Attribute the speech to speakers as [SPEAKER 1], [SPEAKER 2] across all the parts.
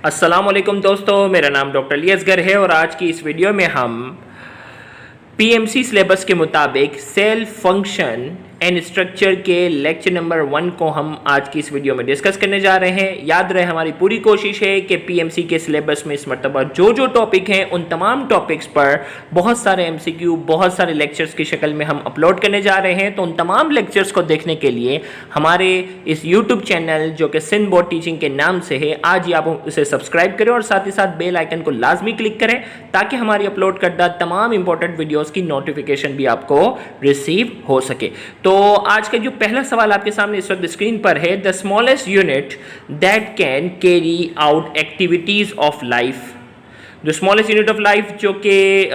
[SPEAKER 1] अस्सलाम वालेकुम दोस्तों, मेरा नाम डॉक्टर लियसगर है और आज की इस वीडियो में हम पीएमसी सिलेबस के मुताबिक सेल फंक्शन एंड स्ट्रक्चर के लेक्चर नंबर 1 को हम आज की इस वीडियो में डिस्कस करने जा रहे हैं। याद रहे हमारी पूरी कोशिश है कि पीएमसी के सिलेबस में इस मरतबा जो जो टॉपिक हैं उन तमाम टॉपिक्स पर बहुत सारे एमसीक्यू, बहुत सारे लेक्चर्स की शक्ल में हम अपलोड करने जा रहे हैं। तो उन तमाम लेक्चर्स को देखने के लिए हमारे इस यूट्यूब चैनल जो कि सिंध बोर्ड टीचिंग के नाम से है, आज ही आप उसे सब्सक्राइब करें और साथ ही साथ बेल आइकन को लाजमी क्लिक करें ताकि हमारी अपलोड करदा तमाम इंपॉर्टेंट वीडियोस की नोटिफिकेशन भी आपको रिसीव हो सके। तो आज का जो पहला सवाल आपके सामने इस वक्त स्क्रीन पर है, the smallest unit that can carry out activities of life. जो स्मॉलेस्ट यूनिट ऑफ लाइफ जो कि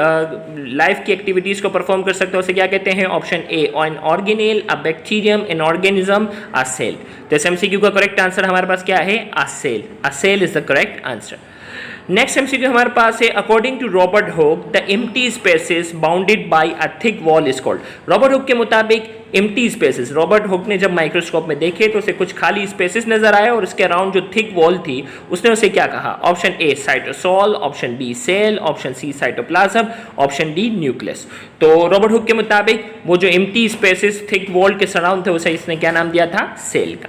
[SPEAKER 1] लाइफ की एक्टिविटीज को परफॉर्म कर सकते हैं उसे क्या कहते हैं? Option A, an organelle, a bacterium, an organism, a cell. तो इस एमसीक्यू का करेक्ट आंसर हमारे पास क्या है? A cell. A cell is the correct answer. Next MCQ हमारे पास है, according to Robert Hooke the empty spaces bounded by a thick wall is called. Robert Hooke के मुताबिक एम्प्टी स्पेसेस, रॉबर्ट हुक ने जब माइक्रोस्कोप में देखे तो उसे कुछ खाली स्पेसेस नजर आए और उसके अराउंड जो थिक वॉल थी उसने उसे क्या कहा? Option A cytosol, option B cell, option C cytoplasm, option D nucleus. तो रॉबर्ट हुक के मुताबिक वो जो एम्प्टी स्पेसेस थिक वॉल के सराउंड थे उसे इसने क्या नाम दिया था? सेल का।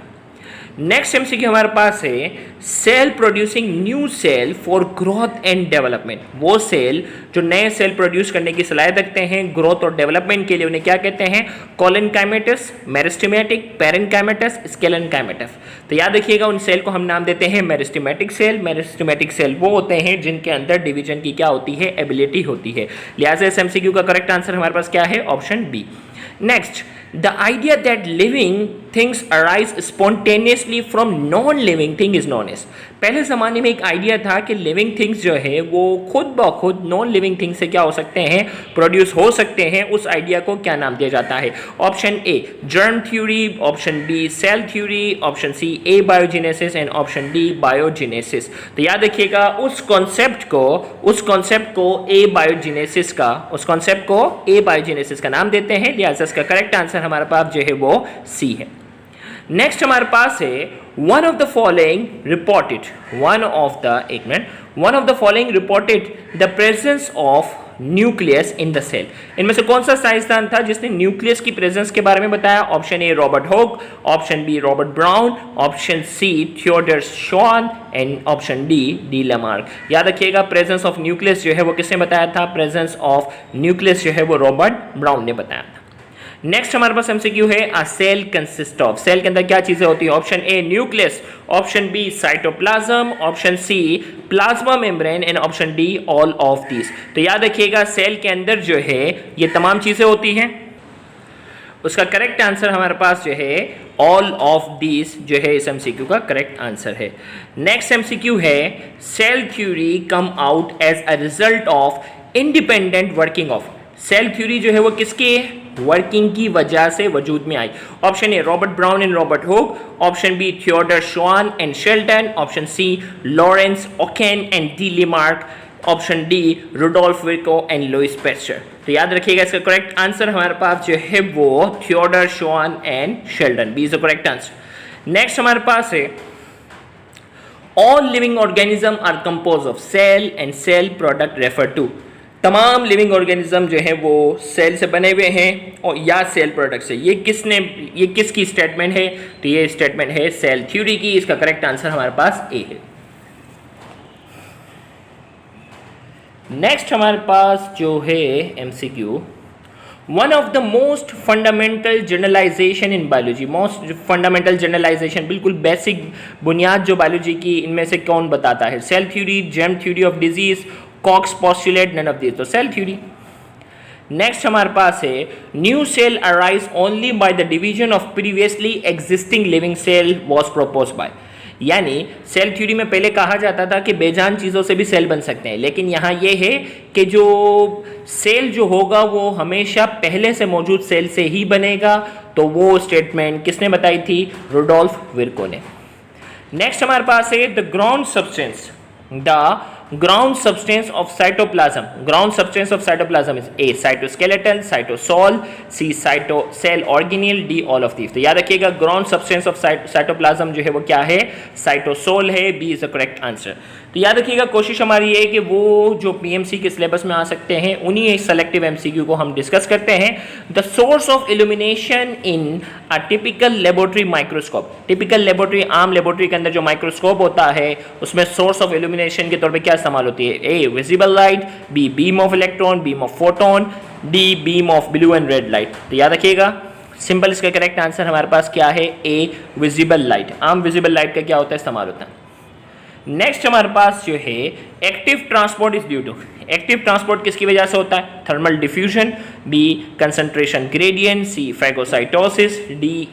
[SPEAKER 1] नेक्स्ट एमसीक्यू हमारे पास है, cell producing new cell for growth and development. वो सेल जो नए सेल प्रोड्यूस करने की सलाहियत रखते हैं ग्रोथ और डेवलपमेंट के लिए, उन्हें क्या कहते हैं? कोलिनकाइमेटस, मेरिस्टेमेटिक, पेरेनकाइमेटस, स्केलेनकाइमेटस। तो याद रखिएगा उन सेल को हम नाम देते हैं मेरिस्टेमेटिक सेल। मेरिस्टेमेटिक सेल वो होते हैं जिनके अंदर डिवीजन की क्या होती है? एबिलिटी होती है। लिहाजा इस एमसीक्यू का करेक्ट आंसर हमारे पास क्या है? Option B. Next, the idea that living things arise spontaneously from non-living thing is known as। पहले ज़माने में एक आइडिया था कि लिविंग थिंग्स जो है वो खुद ब खुद नॉन लिविंग थिंग्स से क्या हो सकते हैं? प्रोड्यूस हो सकते हैं। उस आइडिया को क्या नाम दिया जाता है? Option A germ theory, option B cell theory, option C abiogenesis and option D biogenesis. तो याद रखिएगा उस कॉन्सेप्ट को ए बायोजेनेसिस का नाम देते हैं। लिहाजा इसका करेक्ट आंसर हमारे पास जो है वो सी है। नेक्स्ट हमारे पास है, one of the following reported the presence of nucleus in the cell। इनमें से कौन सा साइंसदान था जिसने न्यूक्लियस की प्रेजेंस के बारे में बताया? Option A Robert Hooke, option B Robert Brown, option C Theodor Schwann and option D Lamarck. याद रखिएगा प्रेजेंस ऑफ न्यूक्लियस जो है वो किसने बताया था? प्रेजेंस ऑफ न्यूक्लियस जो है वो रॉबर्ट ब्राउन ने बताया था। नेक्स्ट हमारे पास एमसीक्यू है, a cell consist of. Cell के अंदर क्या चीजें होती है? Option A nucleus, option B cytoplasm, option C plasma membrane and option D all of these. तो याद रखिएगा सेल के अंदर जो है ये तमाम चीजें होती हैं। उसका करेक्ट आंसर हमारे पास जो है ऑल ऑफ दीज जो है इस एमसीक्यू का करेक्ट आंसर है। नेक्स्ट एमसीक्यू है, cell theory come out as a result of independent working of. Cell theory जो है वो किसकी वर्किंग की वजह से वजूद में आई? Option A Robert Brown and Robert Hooke, option B Theodor Schwann and Schleiden, option C Lorenz Oken and D Lamarck, option D Rudolf Virchow and Louis Pasteur. तो याद रखिएगा इसका करेक्ट आंसर हमारे पास जो है वो Theodor Schwann and Schleiden, B is the correct answer. Next हमारे पास है, all living organism are compose of cell and cell product refer to. तमाम लिविंग ऑर्गेनिज्म जो है वो सेल से बने हुए हैं और या सेल प्रोडक्ट से। ये किसकी स्टेटमेंट है? तो ये स्टेटमेंट है सेल थ्योरी की। इसका करेक्ट आंसर हमारे पास ए है। नेक्स्ट हमारे पास जो है MCQ, one of the most fundamental generalization in biology. Most fundamental generalization, बिल्कुल बेसिक बुनियाद जो बायोलॉजी की, इनमें से कौन बताता है? Cell theory, germ theory of disease, Koch's postulate, none of this. तो सेल थ्योरी। नेक्स्ट हमारे पास है, new cell arise only by the division of previously existing living cell was proposed by. यानी सेल थ्योरी में पहले कहा जाता था कि बेजान चीज़ों से भी सेल बन सकते हैं, लेकिन यहाँ ये है कि जो सेल जो होगा वो हमेशा पहले से मौजूद सेल से ही बनेगा। तो वो स्टेटमेंट किसने बताई थी? रुडोल्फ विर्को ने। नेक्स्ट हमारे पास है, the ground substance of cytoplasm। ground substance of cytoplasm is A cytoskeleton, cytosol, C cell organelle, D all of these। तो याद रखिएगा ground substance of cytoplasm जो है वो क्या है? cytosol है, B is the correct answer। तो याद रखिएगा कोशिश हमारी ये है कि वो जो पीएमसी के सिलेबस में आ सकते हैं उन्हीं सेलेक्टिव एमसीक्यू को हम डिस्कस करते हैं। The source of illumination in a typical laboratory microscope. Typical laboratory, आम लेबोरेटरी के अंदर जो माइक्रोस्कोप होता है उसमें सोर्स ऑफ इल्यूमिनेशन के तौर पे क्या इस्तेमाल होती है? A visible light, B beam of electron, beam of photon, D beam of blue and red light. तो याद रखिएगा सिंपल इसका करेक्ट आंसर हमारे पास क्या है? A visible light. आम विजिबल लाइट का क्या होता है? इस्तेमाल होता है। नेक्स्ट हमारे पास जो है active transport is due to. Active transport किसकी वजह से होता है? Thermal diffusion, B concentration gradient, C phagocytosis, D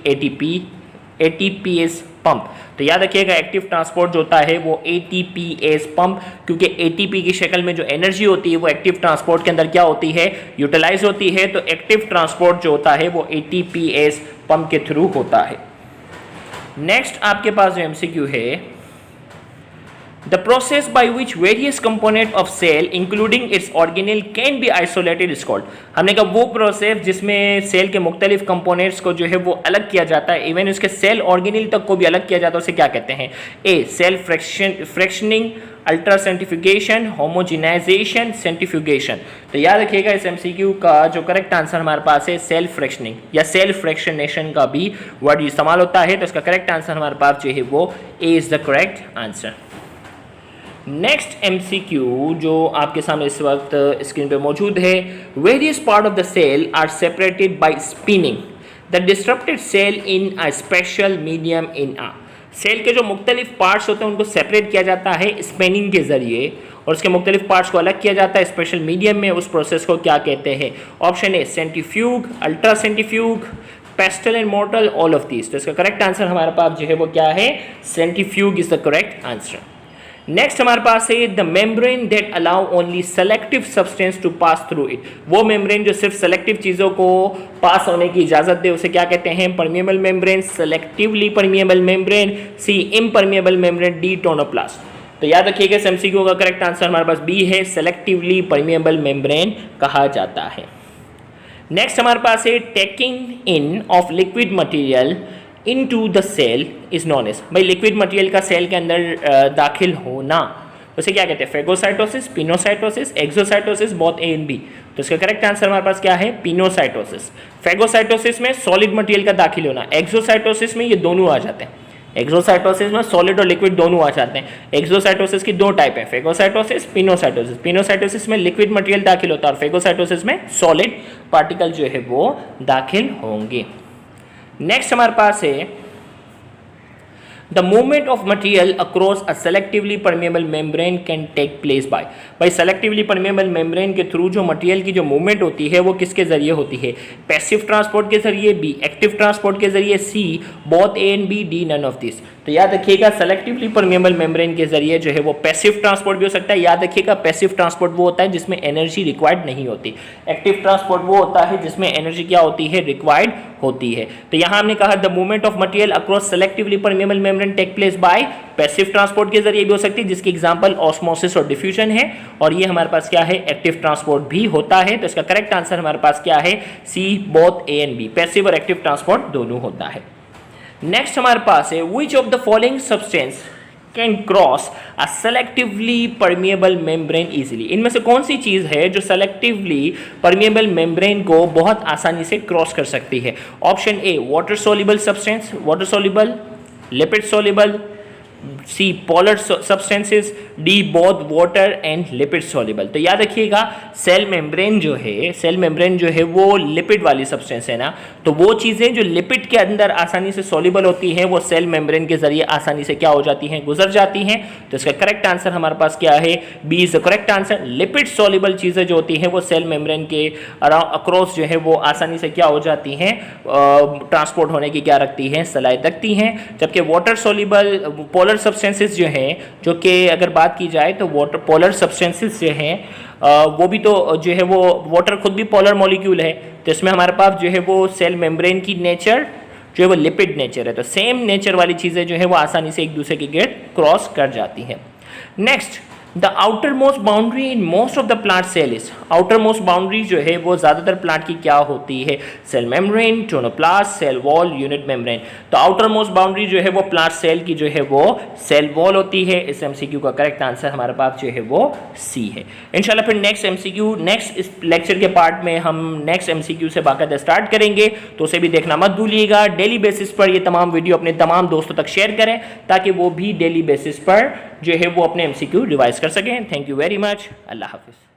[SPEAKER 1] ATPase pump. तो याद रखिएगा एक्टिव ट्रांसपोर्ट जो होता है वो एटीपीएस पंप, क्योंकि एटीपी की शक्ल में जो एनर्जी होती है वो एक्टिव ट्रांसपोर्ट के अंदर क्या होती है? यूटिलाइज होती है। तो एक्टिव ट्रांसपोर्ट जो होता है वो एटीपीएस पंप के थ्रू होता है। नेक्स्ट आपके पास जो एमसीक्यू है, the process by which various component of cell including its organelle can be isolated is called। हमने कहा वो प्रोसेस जिसमें सेल के मुख्तलिफ कंपोनेंट्स को जो है वो अलग किया जाता है, इवन उसके सेल ऑर्गेनिल तक को भी अलग किया जाता है, उसे क्या कहते हैं? A cell fractioning, ultra centrifugation, homogenisation, centrifugation. तो याद रखिएगा इस एमसीक्यू का जो करेक्ट आंसर हमारे पास है सेल फ्रैक्शनिंग या सेल फ्रैक्शनेशन का भी वर्ड इस्तेमाल होता है। तो इसका करेक्ट आंसर हमारे पास जो है वो A is the correct answer. Next MCQ जो आपके सामने इस वक्त स्क्रीन पे मौजूद है, various part of the cell are separated by spinning the disrupted cell in a special medium in a. Cell के जो मुख्तलिफ पार्ट्स होते हैं उनको सेपरेट किया जाता है स्पिनिंग के जरिए और उसके मुख्तलिफ पार्ट्स को अलग किया जाता है स्पेशल मीडियम में। उस प्रोसेस को क्या कहते हैं? Option A centrifuge, ultra centrifuge, pastel and mortar, all of these. तो इसका करेक्ट आंसर हमारे पास जो है वो क्या है? Centrifuge is the correct answer. Next हमारे पास है the membrane that allow only selective substance to pass through it. वो मेम्ब्रेन जो सिर्फ सेलेक्टिव चीज़ों को पास होने की इजाज़त दे उसे क्या कहते हैं? Permeable membrane, selectively permeable membrane, C impermeable membrane, D tonoplast. तो याद रखिएगा इस एमसीक्यू का करेक्ट आंसर हमारे पास बी है, सेलेक्टिवली परमिएबल मेम्ब्रेन कहा जाता है। नेक्स्ट हमारे पास है taking in of liquid material into the cell is known as. भाई लिक्विड मटेरियल का सेल के अंदर दाखिल होना उसे क्या कहते हैं? Phagocytosis, pinocytosis, exocytosis, both A and B. तो इसका करेक्ट आंसर हमारे पास क्या है? पिनोसाइटोसिस। फेगोसाइटोसिस में सॉलिड मटेरियल का दाखिल होना, एक्सोसाइटोसिस में ये दोनों आ जाते हैं। एक्सोसाइटोसिस में सॉलिड और लिक्विड दोनों आ जाते हैं। एक्सोसाइटोसिस की दो टाइप है, फेगोसाइटोसिस, पिनोसाइटोसिस। पिनोसाइटोसिस में लिक्विड मटेरियल दाखिल होता है और फेगोसाइटोसिस में सॉलिड पार्टिकल जो है वो दाखिल होंगे। नेक्स्ट हमारे पास है the movement of material across a selectively permeable membrane can take place by. भाई सेलेक्टिवली परमिएबल मेम्ब्रेन के थ्रू जो मटीरियल की जो मूवमेंट होती है वो किसके जरिए होती है? पैसिव ट्रांसपोर्ट के जरिए, बी एक्टिव ट्रांसपोर्ट के जरिए, C both A and B, D none of this. तो याद रखिएगा सेलेक्टिवली परमिएबल मेम्ब्रेन के जरिए जो है वो पैसिव ट्रांसपोर्ट भी हो सकता है। याद रखिएगा पैसिव ट्रांसपोर्ट वो होता है जिसमें एनर्जी रिक्वायर्ड नहीं होती, एक्टिव ट्रांसपोर्ट वो होता है जिसमें एनर्जी क्या होती है? रिक्वायर्ड होती है। तो यहाँ हमने कहा the movement of material across selectively permeable membrane take place by passive transport के जरिए भी हो सकती है जिसकी एग्जांपल ऑस्मोसिस और डिफ्यूजन है, और ये हमारे पास क्या है? एक्टिव ट्रांसपोर्ट भी होता है। तो इसका करेक्ट आंसर हमारे पास क्या है? C both A and B, passive और एक्टिव ट्रांसपोर्ट दोनों होता है। नेक्स्ट हमारे पास है which of the following substance can cross a selectively permeable membrane easily. इनमें से कौन सी चीज़ है जो सेलेक्टिवली परमिएबल मेम्ब्रेन को बहुत आसानी से क्रॉस कर सकती है? Option A water soluble substance, water soluble, lipid soluble, C polar substances, D both water and lipid soluble. तो याद रखिएगा सेल मेम्ब्रेन जो है वो लिपिड वाली सब्सटेंस है ना, तो वो चीज़ें जो लिपिड के अंदर आसानी से सोल्यूबल होती हैं वो सेल मेम्ब्रेन के जरिए आसानी से क्या हो जाती हैं? गुजर जाती हैं। तो इसका करेक्ट आंसर हमारे पास क्या है? B is the correct answer. Lipid soluble चीज़ें जो होती हैं वो सेल मेम्ब्रेन के अक्रॉस जो है वो आसानी से क्या हो जाती हैं? ट्रांसपोर्ट होने की क्या रखती हैं? सलाहियत रखती हैं। जबकि वाटर सोल्यूबल पोलर सब्सटेंसेस जो हैं, जो कि अगर बात की जाए तो वाटर पोलर सब्सटेंसेस जो हैं वो भी तो जो है वो वाटर खुद भी पोलर मॉलिक्यूल है, तो इसमें हमारे पास जो है वो सेल मेम्ब्रेन की नेचर जो है वो लिपिड नेचर है। तो सेम नेचर वाली चीज़ें जो है वो आसानी से एक दूसरे के गिर्द क्रॉस कर जाती हैं। Next the outermost boundary in most of the plant cell is, outermost boundary जो है वो ज़्यादातर प्लांट की क्या होती है? Cell membrane, tonoplast, cell wall, unit membrane. तो आउटर मोस्ट बाउंड्री जो है वो प्लांट सेल की जो है वो सेल वॉल होती है। इस एमसीक्यू का करेक्ट आंसर हमारे पास जो है वो सी है। इंशाल्लाह फिर नेक्स्ट एमसीक्यू नेक्स्ट इस लेक्चर के पार्ट में हम नेक्स्ट एमसीक्यू से बाकायदा स्टार्ट करेंगे, तो उसे भी देखना मत भूलिएगा। डेली बेसिस पर ये तमाम वीडियो अपने तमाम दोस्तों तक शेयर करें ताकि वो भी डेली बेसिस पर जो है वो अपने एमसीक्यू रिवाइज कर सकें। Thank you very much. अल्लाह हाफिज़।